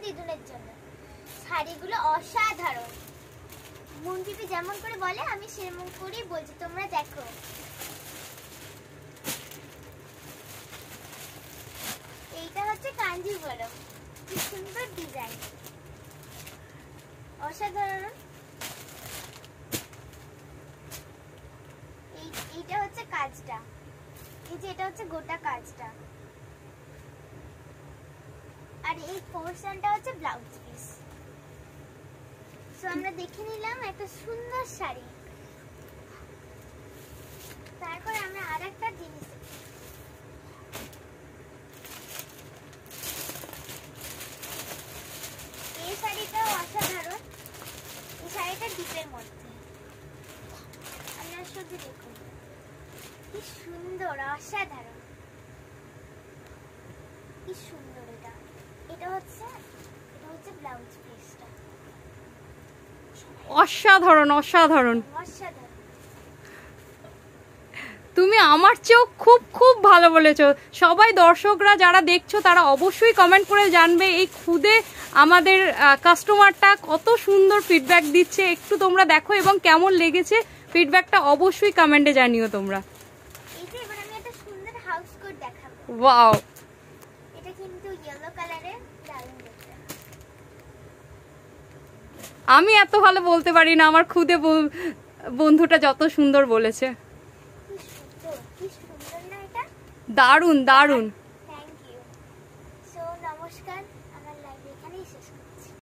দিদুনের জন্য। শাড়িগুলো অসাধারণ, মন্দিপি যেমন করে বলে আমি সেরকম করেই বলছি, তোমরা দেখো। এইটা হচ্ছে কাঞ্জিভরম, কি সুন্দর ডিজাইন, অসাধারণ। এইটা হচ্ছে কাজটা, এই যে এটা হচ্ছে গোটা কাজটা, আর এই পোরশনটা হচ্ছে ব্লাউজ পিস। তো আমরা দেখে নিলাম একটা সুন্দর শাড়ি। তারপর আমরা আরেকটা জিনিস, এই শাড়িটাও অসাধারণ। এই শাড়িটা ডিপের মধ্যে, আপনারা শুধু দেখুন কি সুন্দর, অসাধারণ, কি সুন্দর। এটা হচ্ছে ব্লাউজ পিসটা, অসাধারণ অসাধারণ। অসাধারণ। তুমি আমার চেয়েও খুব খুব ভালো বলেছো। সবাই দর্শকরা যারা দেখছো তারা অবশ্যই কমেন্ট করে জানবে এই খুদে আমাদের কাস্টমারটা কত সুন্দর ফিডব্যাক দিচ্ছে। একটু তোমরা দেখো এবং কেমন লেগেছে ফিডব্যাকটা অবশ্যই কমেন্টে জানিও তোমরা। এই যে এবার আমি একটা সুন্দর হাউস কোট দেখাবো। ওয়াও, এটা কিন্তু ইয়েলো কালারের, দারুণ দেখতে। আমি এত ভালো বলতে পারি না, আমার খুদে বন্ধুটা যত সুন্দর বলেছে। কি সুন্দর না এটা, দারুণ দারুণ।